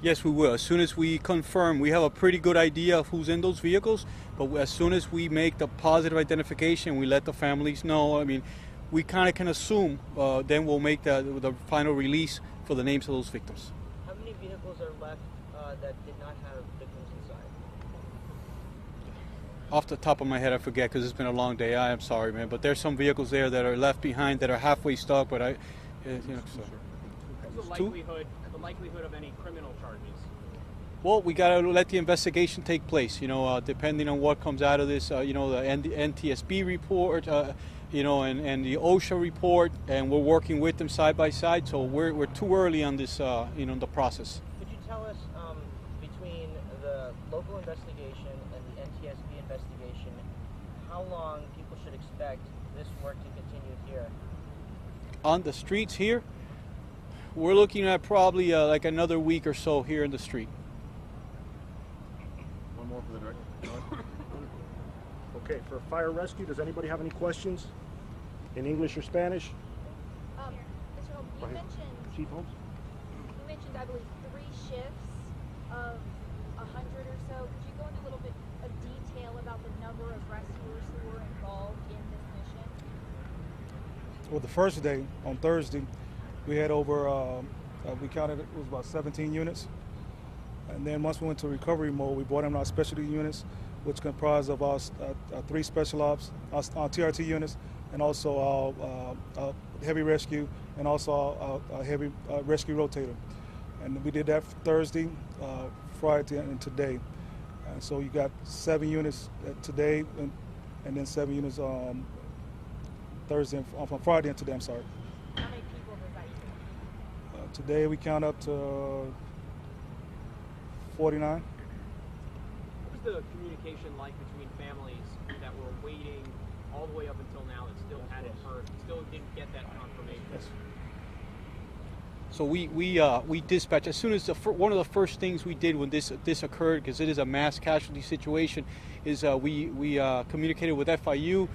Yes, we will. As soon as we confirm, we have a pretty good idea of who's in those vehicles, but as soon as we make the positive identification, we let the families know. I mean, we kind of can assume, then we'll make the final release for the names of those victims. How many vehicles are left that did not have victims inside? Off the top of my head, I forget because it's been a long day. I am sorry, man, but there's some vehicles there that are left behind that are halfway stuck, but so. What's the likelihood of any criminal charges? Well, we got to let the investigation take place, depending on what comes out of this, the NTSB report, and the OSHA report, and we're working with them side by side, so we're too early on this, the process. Could you tell us, between the local investigation and the NTSB investigation, how long people should expect this work to continue here? On the streets here, we're looking at probably like another week or so here in the street. One more for the director. Okay, for fire rescue, does anybody have any questions in English or Spanish? Mr. Holmes, you mentioned, Chief Holmes? I believe, 3 shifts of 100 or so. Could you go into a little bit of detail about the number of rescuers who were involved in this mission? Well, the first day, on Thursday, we had over, we counted, it was about 17 units. And then once we went to recovery mode, we brought in our specialty units, which comprise of our 3 special ops, our TRT units, and also our heavy rescue, and also our heavy rescue rotator. And we did that Thursday, Friday, and today. And so you got 7 units today, and then 7 units Thursday, from Friday and today, I'm sorry. How many people does that equal? Today we count up to 49. What was the communication like between families that were waiting all the way up until now that still hadn't heard, still didn't get that confirmation? Yes. So we dispatched as soon as one of the first things we did when this occurred, because it is a mass casualty situation, is we communicated with FIU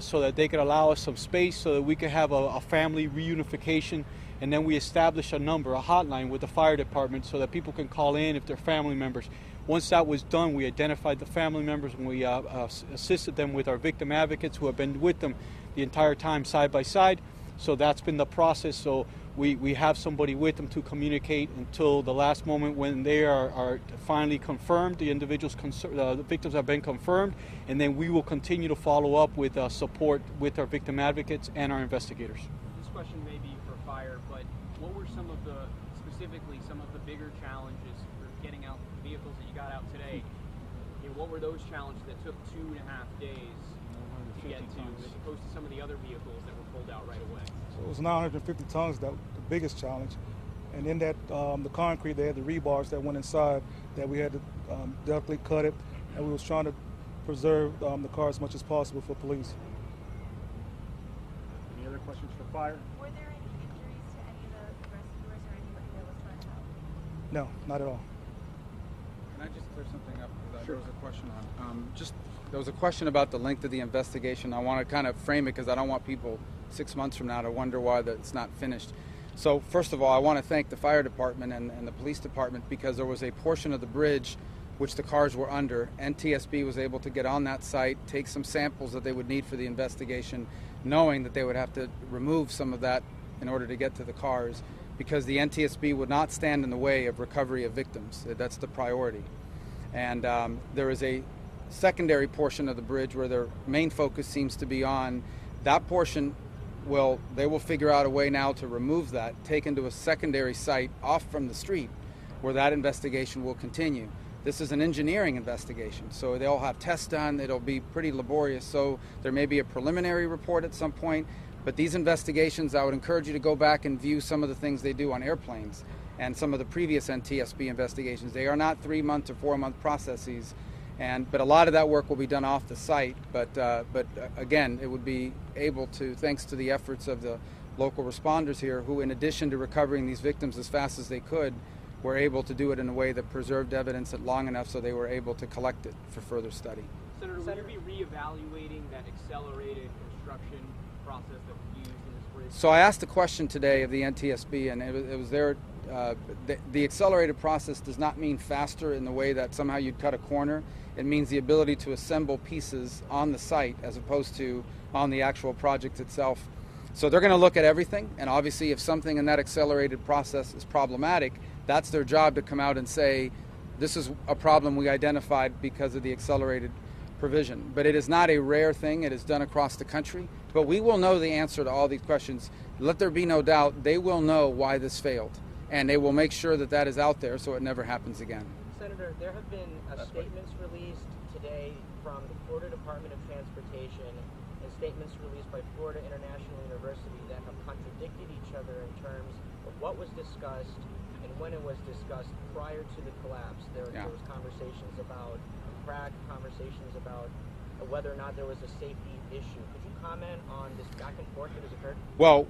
so that they could allow us some space so that we could have a family reunification, and then we established a number, a hotline with the fire department so that people can call in if they're family members. Once that was done, we identified the family members and we assisted them with our victim advocates who have been with them the entire time side by side. So that's been the process. So we have somebody with them to communicate until the last moment when they are finally confirmed. The individuals, the victims have been confirmed, and then we will continue to follow up with support with our victim advocates and our investigators. This question may be for fire, but what were specifically some of the bigger challenges for getting out the vehicles that you got out today? What were those challenges that took 2.5 days to get to, as opposed to some of the other vehicles that were pulled out right away? So it was 950 tons, that the biggest challenge. And in that, the concrete, they had the rebars that went inside that we had to definitely cut it, and we was trying to preserve the car as much as possible for police. Any other questions for fire? Were there any injuries to any of the rescuers or anybody that was trying to help? No, not at all. Can I just clear something up? Sure. There was a question on. There was a question about the length of the investigation. I want to kind of frame it because I don't want people 6 months from now to wonder why it's not finished. So first of all, I want to thank the fire department and the police department, because there was a portion of the bridge which the cars were under. NTSB was able to get on that site, take some samples that they would need for the investigation, knowing that they would have to remove some of that in order to get to the cars, because the NTSB would not stand in the way of recovery of victims. That's the priority. And there is a secondary portion of the bridge where their main focus seems to be on. That portion, they will figure out a way now to remove that, taken to a secondary site off from the street where that investigation will continue. This is an engineering investigation, so they'll have tests done. It'll be pretty laborious, so there may be a preliminary report at some point, but these investigations, I would encourage you to go back and view some of the things they do on airplanes and some of the previous NTSB investigations. They are not 3-month or 4-month processes, but a lot of that work will be done off the site. But again, it would be able to, thanks to the efforts of the local responders here, who, in addition to recovering these victims as fast as they could, were able to do it in a way that preserved evidence long enough so they were able to collect it for further study. Senator, will you be reevaluating that accelerated construction process that was used in this bridge? So I asked a question today of the NTSB, and it was their the accelerated process does not mean faster in the way that somehow you'd cut a corner. It means the ability to assemble pieces on the site as opposed to on the actual project itself. So they're going to look at everything, and obviously if something in that accelerated process is problematic, that's their job to come out and say, this is a problem we identified because of the accelerated provision. But it is not a rare thing. It is done across the country. But we will know the answer to all these questions. Let there be no doubt, they will know why this failed, and they will make sure that that is out there so it never happens again. Senator, there have been statements released today from the Florida Department of Transportation and statements released by Florida International University that have contradicted each other in terms of what was discussed and when it was discussed prior to the collapse. There was conversations about crack, conversations about whether or not there was a safety issue. Could you comment on this back and forth that has occurred? Well,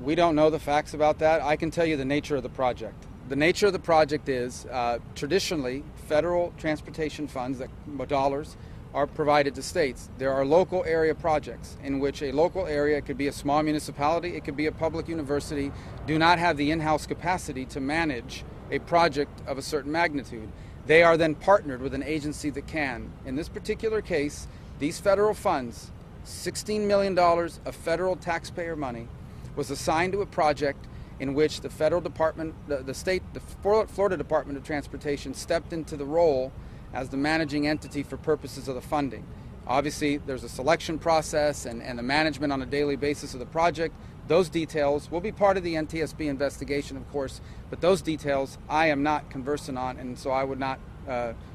we don't know the facts about that. I can tell you the nature of the project. The nature of the project is traditionally federal transportation funds, dollars, are provided to states. There are local area projects in which a local area, it could be a small municipality, it could be a public university, do not have the in-house capacity to manage a project of a certain magnitude. They are then partnered with an agency that can. In this particular case, these federal funds, $16 million of federal taxpayer money, was assigned to a project in which the federal department, the Florida Department of Transportation stepped into the role as the managing entity for purposes of the funding. Obviously, there's a selection process and the management on a daily basis of the project. Those details will be part of the NTSB investigation, of course, but those details I am not conversant on, and so I would not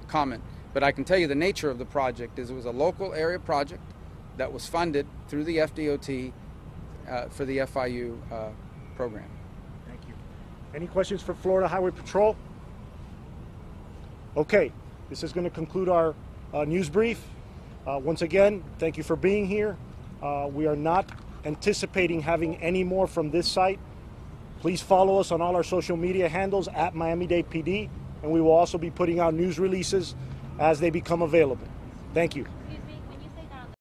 comment. But I can tell you the nature of the project is it was a local area project that was funded through the FDOT for the FIU program. Thank you. Any questions for Florida Highway Patrol? Okay, this is going to conclude our news brief. Once again, thank you for being here. We are not anticipating having any more from this site. Please follow us on all our social media handles at Miami-Dade PD, and we will also be putting out news releases as they become available. Thank you.